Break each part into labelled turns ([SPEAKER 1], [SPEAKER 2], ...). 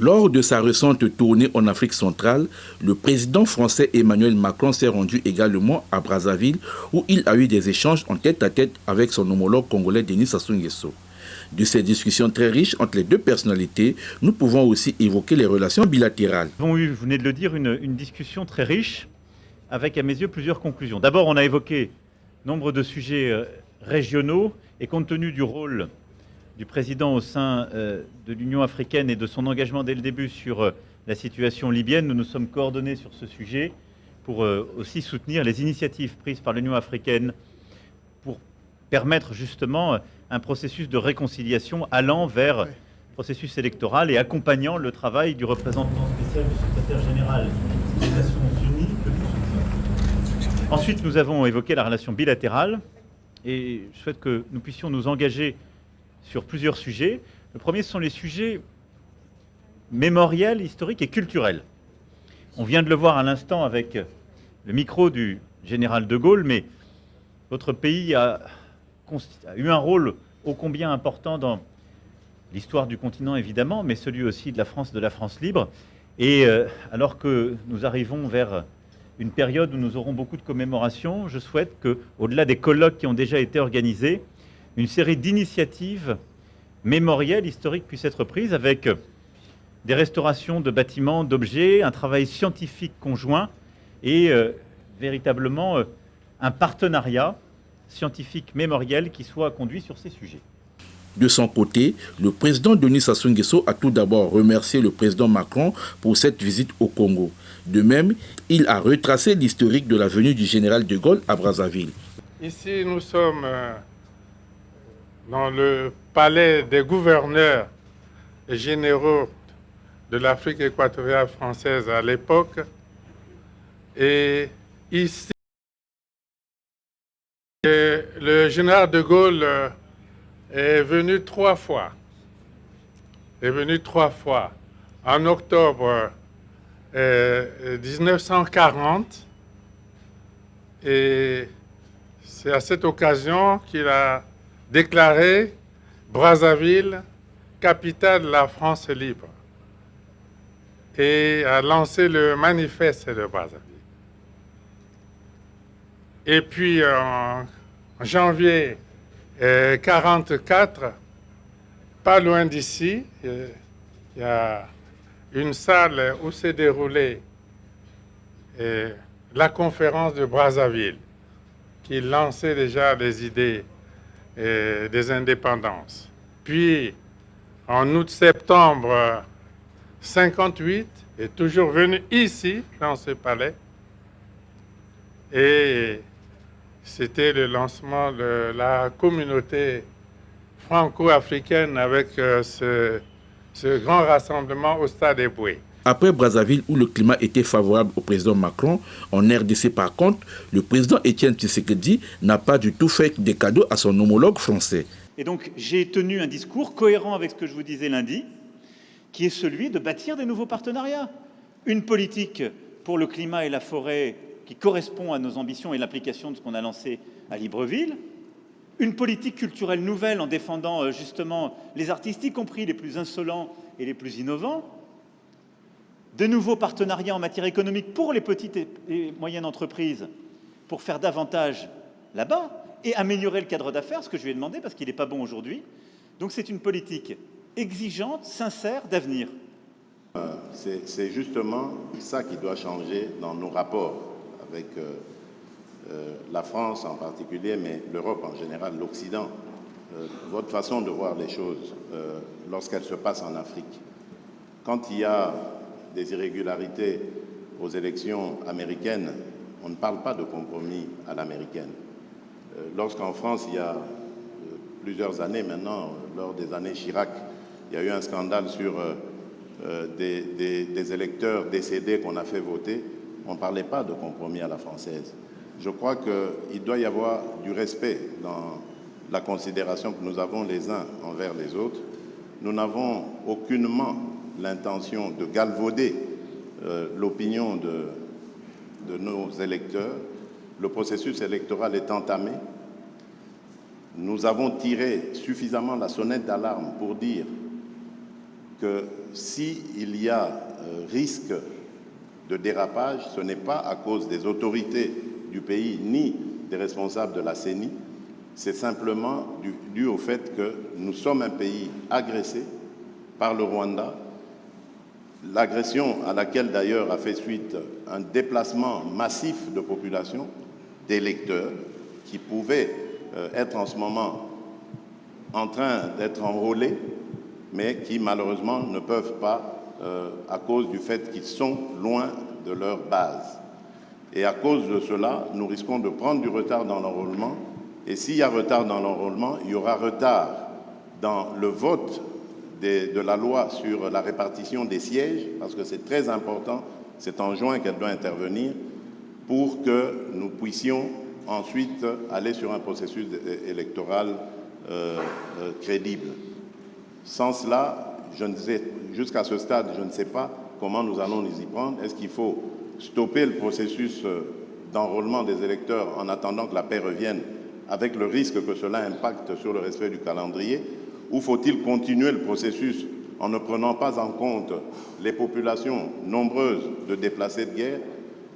[SPEAKER 1] Lors de sa récente tournée en Afrique centrale, le président français Emmanuel Macron s'est rendu également à Brazzaville où il a eu des échanges en tête-à-tête avec son homologue congolais Denis Sassou Nguesso. De ces discussions très riches entre les deux personnalités, nous pouvons aussi évoquer les relations bilatérales.
[SPEAKER 2] Nous avons eu, vous venez de le dire, une discussion très riche avec, à mes yeux, plusieurs conclusions. D'abord, on a évoqué nombre de sujets régionaux et compte tenu du rôle du président au sein de l'Union africaine et de son engagement dès le début sur la situation libyenne, nous nous sommes coordonnés sur ce sujet pour aussi soutenir les initiatives prises par l'Union africaine pour permettre justement un processus de réconciliation allant vers processus électoral et accompagnant le travail du représentant spécial du secrétaire général des Nations Unies. Ensuite, nous avons évoqué la relation bilatérale et je souhaite que nous puissions nous engager sur plusieurs sujets. Le premier, ce sont les sujets mémoriels, historiques et culturels. On vient de le voir à l'instant avec le micro du général de Gaulle, mais votre pays a eu un rôle ô combien important dans l'histoire du continent, évidemment, mais celui aussi de la France libre. Et alors que nous arrivons vers une période où nous aurons beaucoup de commémorations, je souhaite qu'au-delà des colloques qui ont déjà été organisés, une série d'initiatives mémorielles, historiques puissent être prises avec des restaurations de bâtiments, d'objets, un travail scientifique conjoint et véritablement un partenariat scientifique mémoriel qui soit conduit sur ces sujets.
[SPEAKER 1] De son côté, le président Denis Sassou Nguesso a tout d'abord remercié le président Macron pour cette visite au Congo. De même, il a retracé l'historique de la venue du général de Gaulle à Brazzaville.
[SPEAKER 3] Ici, nous sommes dans le palais des gouverneurs généraux de l'Afrique équatoriale française à l'époque. Et ici, le général de Gaulle est venu 3 fois. En octobre 1940. Et c'est à cette occasion qu'il a déclaré Brazzaville, capitale de la France libre, et a lancé le manifeste de Brazzaville. Et puis en janvier 1944, pas loin d'ici, il y a une salle où s'est déroulée la conférence de Brazzaville, qui lançait déjà les idées des indépendances. Puis, en août-septembre 1958, est toujours venu ici, dans ce palais, et c'était le lancement de la communauté franco-africaine avec ce grand rassemblement au Stade Eboué.
[SPEAKER 1] Après Brazzaville, où le climat était favorable au président Macron, en RDC par contre, le président Étienne Tshisekedi n'a pas du tout fait des cadeaux à son homologue français.
[SPEAKER 2] Et donc j'ai tenu un discours cohérent avec ce que je vous disais lundi, qui est celui de bâtir des nouveaux partenariats. Une politique pour le climat et la forêt qui correspond à nos ambitions et l'application de ce qu'on a lancé à Libreville. Une politique culturelle nouvelle en défendant justement les artistes, y compris les plus insolents et les plus innovants. De nouveaux partenariats en matière économique pour les petites et moyennes entreprises, pour faire davantage là-bas et améliorer le cadre d'affaires, ce que je lui ai demandé parce qu'il n'est pas bon aujourd'hui. Donc c'est une politique exigeante, sincère, d'avenir.
[SPEAKER 4] C'est justement ça qui doit changer dans nos rapports avec la France en particulier, mais l'Europe en général, l'Occident. Votre façon de voir les choses lorsqu'elles se passent en Afrique. Quand il y a des irrégularités aux élections américaines, on ne parle pas de compromis à l'américaine. Lorsqu'en France, il y a plusieurs années maintenant, lors des années Chirac, il y a eu un scandale sur des électeurs décédés qu'on a fait voter, on ne parlait pas de compromis à la française. Je crois qu'il doit y avoir du respect dans la considération que nous avons les uns envers les autres. Nous n'avons aucunement l'intention de galvauder l'opinion de nos électeurs. Le processus électoral est entamé. Nous avons tiré suffisamment la sonnette d'alarme pour dire que s'il y a risque de dérapage, ce n'est pas à cause des autorités du pays ni des responsables de la CENI, c'est simplement dû au fait que nous sommes un pays agressé par le Rwanda, l'agression à laquelle d'ailleurs a fait suite un déplacement massif de population, d'électeurs qui pouvaient être en ce moment en train d'être enrôlés, mais qui malheureusement ne peuvent pas à cause du fait qu'ils sont loin de leur base. Et à cause de cela, nous risquons de prendre du retard dans l'enrôlement. Et s'il y a retard dans l'enrôlement, il y aura retard dans le vote de la loi sur la répartition des sièges, parce que c'est très important, c'est en juin qu'elle doit intervenir, pour que nous puissions ensuite aller sur un processus électoral crédible. Sans cela, jusqu'à ce stade, je ne sais pas comment nous allons nous y prendre. Est-ce qu'il faut stopper le processus d'enrôlement des électeurs en attendant que la paix revienne, avec le risque que cela impacte sur le respect du calendrier, ou faut-il continuer le processus en ne prenant pas en compte les populations nombreuses de déplacés de guerre?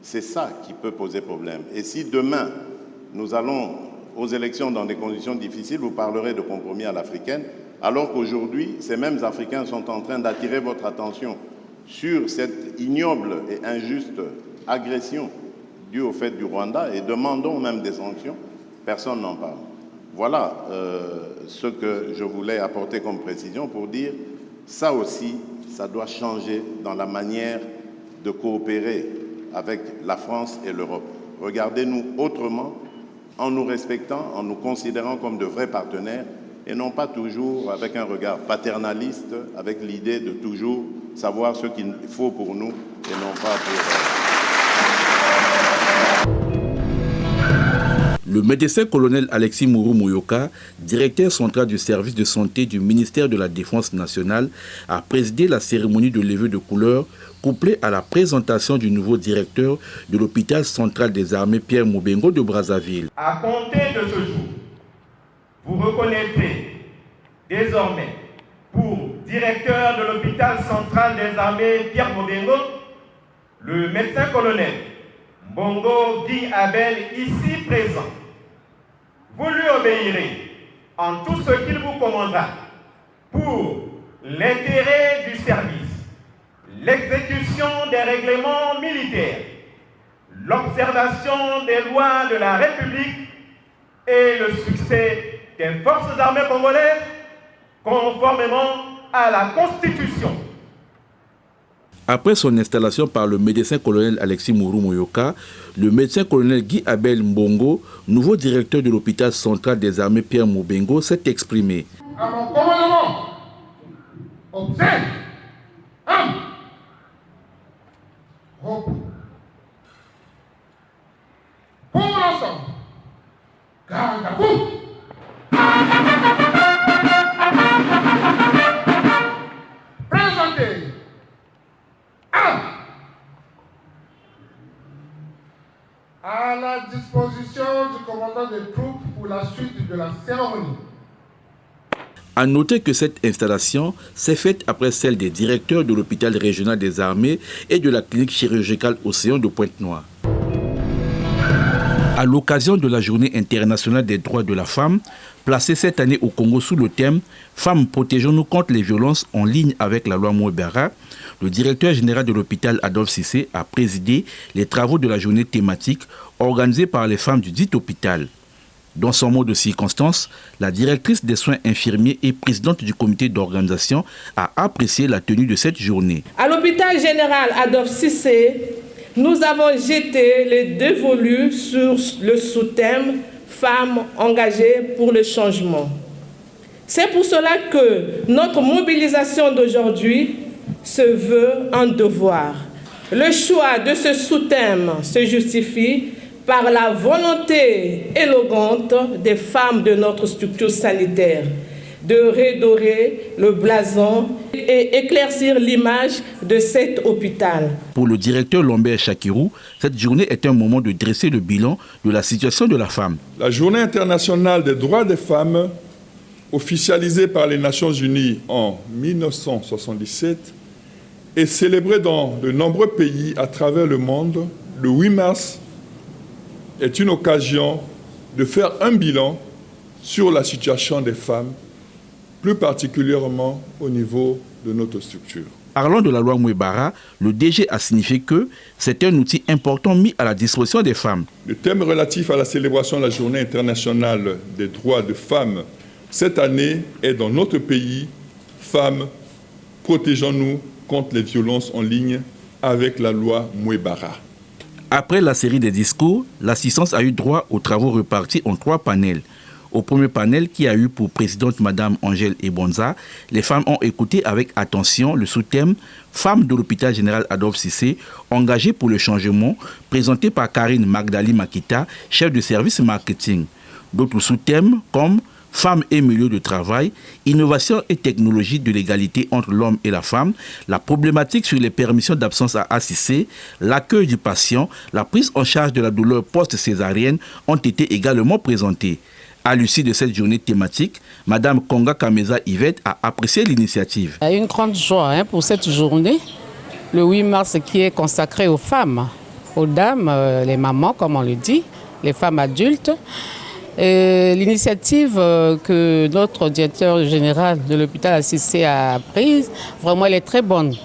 [SPEAKER 4] C'est ça qui peut poser problème. Et si demain, nous allons aux élections dans des conditions difficiles, vous parlerez de compromis à l'africaine, alors qu'aujourd'hui, ces mêmes Africains sont en train d'attirer votre attention sur cette ignoble et injuste agression due au fait du Rwanda et demandons même des sanctions, personne n'en parle. Voilà ce que je voulais apporter comme précision pour dire, ça aussi, ça doit changer dans la manière de coopérer avec la France et l'Europe. Regardez-nous autrement, en nous respectant, en nous considérant comme de vrais partenaires, et non pas toujours avec un regard paternaliste, avec l'idée de toujours savoir ce qu'il faut pour nous et non pas pour...
[SPEAKER 1] Le médecin-colonel Alexis Mourou Moyoka, directeur central du service de santé du ministère de la Défense nationale, a présidé la cérémonie de levée de couleur couplée à la présentation du nouveau directeur de l'hôpital central des armées Pierre Moubengo de Brazzaville.
[SPEAKER 5] À compter de ce jour, vous reconnaîtrez désormais pour directeur de l'hôpital central des armées Pierre Moubengo le médecin-colonel Mbongo Guy Abel, ici présent. Vous lui obéirez en tout ce qu'il vous commandera pour l'intérêt du service, l'exécution des règlements militaires, l'observation des lois de la République et le succès des forces armées congolaises conformément à la Constitution.
[SPEAKER 1] Après son installation par le médecin-colonel Alexis Mourou Moyoka, le médecin-colonel Guy Abel Mbongo, nouveau directeur de l'hôpital central des armées Pierre Moubengo, s'est exprimé.
[SPEAKER 6] À mon commandement, observe, pour l'ensemble, garde à vous. Présentez à la disposition du commandant des troupes pour la suite de la cérémonie.
[SPEAKER 1] À noter que cette installation s'est faite après celle des directeurs de l'hôpital régional des armées et de la clinique chirurgicale Océan de Pointe-Noire. À l'occasion de la Journée internationale des droits de la femme, placée cette année au Congo sous le thème « Femmes, protégeons-nous contre les violences en ligne avec la loi Mouebara », le directeur général de l'hôpital Adolphe Cissé a présidé les travaux de la journée thématique organisée par les femmes du dit hôpital. Dans son mot de circonstance, la directrice des soins infirmiers et présidente du comité d'organisation a apprécié la tenue de cette journée.
[SPEAKER 7] À l'hôpital général Adolphe Cissé, nous avons jeté les dévolus sur le sous-thème « Femmes engagées pour le changement ». C'est pour cela que notre mobilisation d'aujourd'hui se veut un devoir. Le choix de ce sous-thème se justifie par la volonté élégante des femmes de notre structure sanitaire de redorer le blason et éclaircir l'image de cet hôpital.
[SPEAKER 1] Pour le directeur Lambert Chakirou, cette journée est un moment de dresser le bilan de la situation de la femme.
[SPEAKER 8] La Journée internationale des droits des femmes officialisé par les Nations Unies en 1977 et célébré dans de nombreux pays à travers le monde, le 8 mars est une occasion de faire un bilan sur la situation des femmes, plus particulièrement au niveau de notre structure.
[SPEAKER 1] Parlant de la loi Mouebara, le DG a signifié que c'est un outil important mis à la disposition des femmes.
[SPEAKER 8] Le thème relatif à la célébration de la Journée internationale des droits de femmes cette année est dans notre pays, femmes, protégeons-nous contre les violences en ligne avec la loi Mouebara.
[SPEAKER 1] Après la série des discours, l'assistance a eu droit aux travaux repartis en 3 panels. Au premier panel, qui a eu pour présidente Madame Angèle Ebonza, les femmes ont écouté avec attention le sous-thème « Femmes de l'hôpital général Adolphe Cissé, engagées pour le changement » présenté par Karine Magdali Makita, chef de service marketing. D'autres sous-thèmes comme « Femmes et milieu de travail, innovation et technologie de l'égalité entre l'homme et la femme, la problématique sur les permissions d'absence à ACC, l'accueil du patient, la prise en charge de la douleur post-césarienne ont été également présentés. À l'issue de cette journée thématique, Mme Konga Kameza Yvette a apprécié l'initiative.
[SPEAKER 9] Il y a une grande joie pour cette journée, le 8 mars qui est consacré aux femmes, aux dames, les mamans comme on le dit, les femmes adultes. L'initiative que notre directeur général de l'hôpital ACC a prise, vraiment elle est très bonne.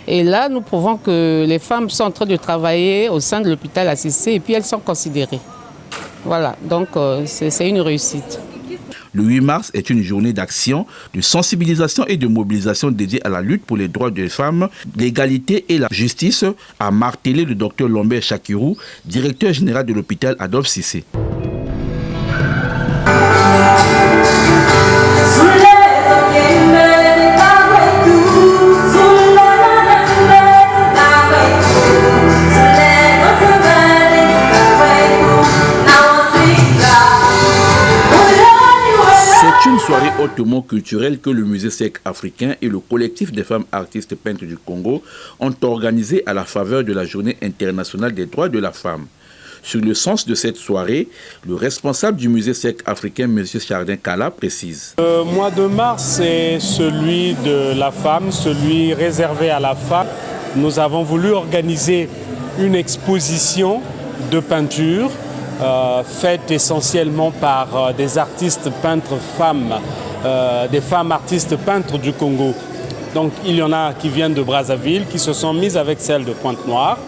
[SPEAKER 9] Et là, nous prouvons que les femmes sont en train de travailler au sein de l'hôpital ACC et puis elles sont considérées. Voilà, donc c'est une réussite.
[SPEAKER 1] Le 8 mars est une journée d'action, de sensibilisation et de mobilisation dédiée à la lutte pour les droits des femmes, l'égalité et la justice, a martelé le docteur Lambert Chakirou, directeur général de l'hôpital Adolphe Cissé. C'est une soirée hautement culturelle que le musée sec africain et le collectif des femmes artistes peintres du Congo ont organisé à la faveur de la Journée internationale des droits de la femme. Sur le sens de cette soirée, le responsable du musée sec africain, M. Chardin Kala, précise.
[SPEAKER 10] Le mois de mars est celui de la femme, celui réservé à la femme. Nous avons voulu organiser une exposition de peinture faite essentiellement par des artistes peintres femmes, des femmes artistes peintres du Congo. Donc il y en a qui viennent de Brazzaville, qui se sont mises avec celles de Pointe-Noire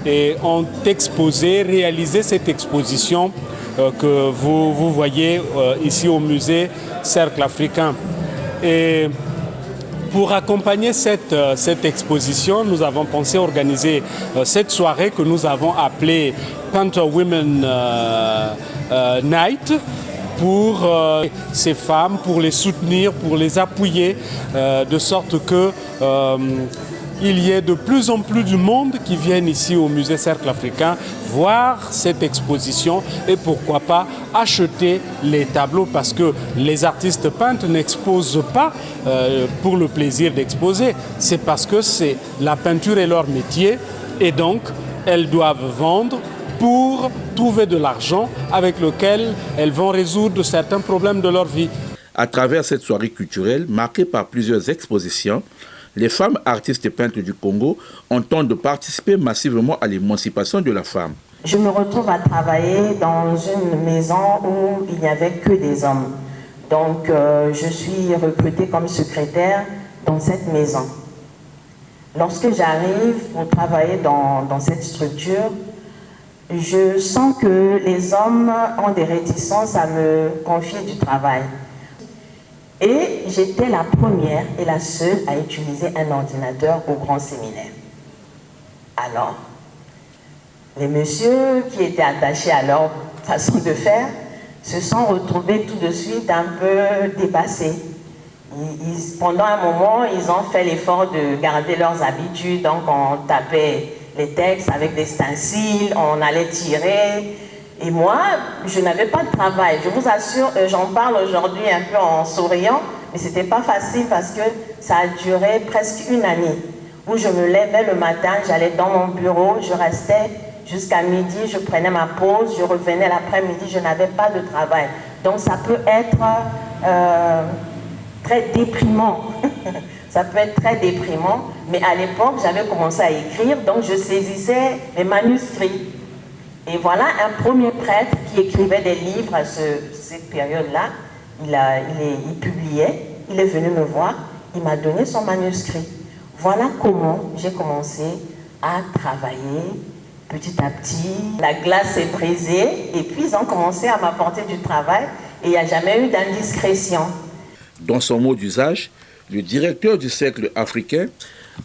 [SPEAKER 10] et ont exposé, réalisé cette exposition que vous voyez ici au musée Cercle Africain. Et pour accompagner cette exposition, nous avons pensé organiser cette soirée que nous avons appelée Painter Women Night pour ces femmes, pour les soutenir, pour les appuyer, de sorte que il y ait de plus en plus de monde qui viennent ici au musée Cercle Africain voir cette exposition et pourquoi pas acheter les tableaux, parce que les artistes peintres n'exposent pas pour le plaisir d'exposer, c'est parce que la peinture est leur métier et donc elles doivent vendre pour trouver de l'argent avec lequel elles vont résoudre certains problèmes de leur vie.
[SPEAKER 1] À travers cette soirée culturelle marquée par plusieurs expositions, les femmes artistes peintres du Congo entendent participer massivement à l'émancipation de la femme.
[SPEAKER 11] Je me retrouve à travailler dans une maison où il n'y avait que des hommes. Donc je suis recrutée comme secrétaire dans cette maison. Lorsque j'arrive pour travailler dans cette structure, je sens que les hommes ont des réticences à me confier du travail. Et j'étais la première et la seule à utiliser un ordinateur au grand séminaire. Alors, les messieurs qui étaient attachés à leur façon de faire se sont retrouvés tout de suite un peu dépassés. Pendant un moment, ils ont fait l'effort de garder leurs habitudes, donc on tapait les textes avec des stencils, on allait tirer. Et moi, je n'avais pas de travail. Je vous assure, j'en parle aujourd'hui un peu en souriant, mais ce n'était pas facile parce que ça a duré presque une année. Où je me levais le matin, j'allais dans mon bureau, je restais jusqu'à midi, je prenais ma pause, je revenais l'après-midi, je n'avais pas de travail. Donc ça peut être très déprimant. Ça peut être très déprimant, mais à l'époque, j'avais commencé à écrire, donc je saisissais mes manuscrits. Et voilà un premier prêtre qui écrivait des livres à cette période-là. Il publiait, il est venu me voir, il m'a donné son manuscrit. Voilà comment j'ai commencé à travailler petit à petit. La glace s'est brisée et puis ils ont commencé à m'apporter du travail et il n'y a jamais eu d'indiscrétion.
[SPEAKER 1] Dans son mot d'usage, le directeur du Cercle africain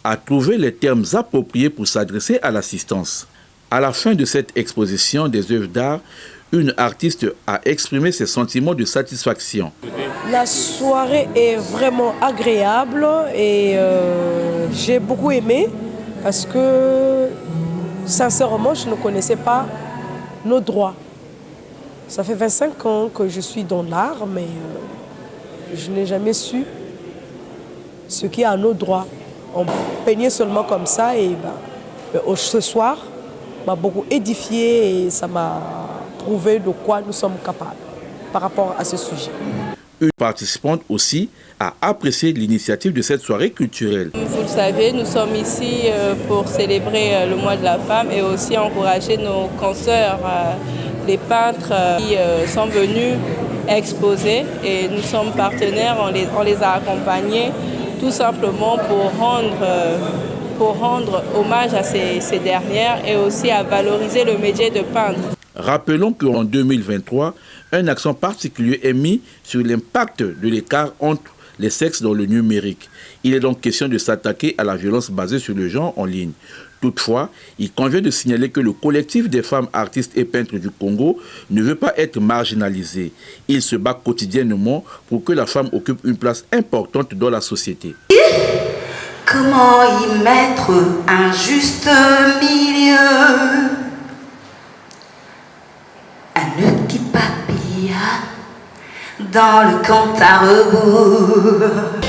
[SPEAKER 1] a trouvé les termes appropriés pour s'adresser à l'assistance. À la fin de cette exposition des œuvres d'art, une artiste a exprimé ses sentiments de satisfaction.
[SPEAKER 12] La soirée est vraiment agréable et j'ai beaucoup aimé parce que sincèrement, je ne connaissais pas nos droits. Ça fait 25 ans que je suis dans l'art, mais je n'ai jamais su ce qui est à nos droits. On peignait seulement comme ça et ce soir m'a beaucoup édifié et ça m'a prouvé de quoi nous sommes capables par rapport à ce sujet.
[SPEAKER 1] Une participante aussi a apprécié l'initiative de cette soirée culturelle.
[SPEAKER 13] Vous le savez, nous sommes ici pour célébrer le mois de la femme et aussi encourager nos consoeurs, les peintres qui sont venus exposer et nous sommes partenaires, on les a accompagnés tout simplement pour rendre hommage à ces dernières et aussi à valoriser le métier de peintre.
[SPEAKER 1] Rappelons qu'en 2023, un accent particulier est mis sur l'impact de l'écart entre les sexes dans le numérique. Il est donc question de s'attaquer à la violence basée sur le genre en ligne. Toutefois, il convient de signaler que le collectif des femmes artistes et peintres du Congo ne veut pas être marginalisé. Il se bat quotidiennement pour que la femme occupe une place importante dans la société.
[SPEAKER 14] Comment y mettre un juste milieu? Un nœud qui papillonne dans le compte à rebours.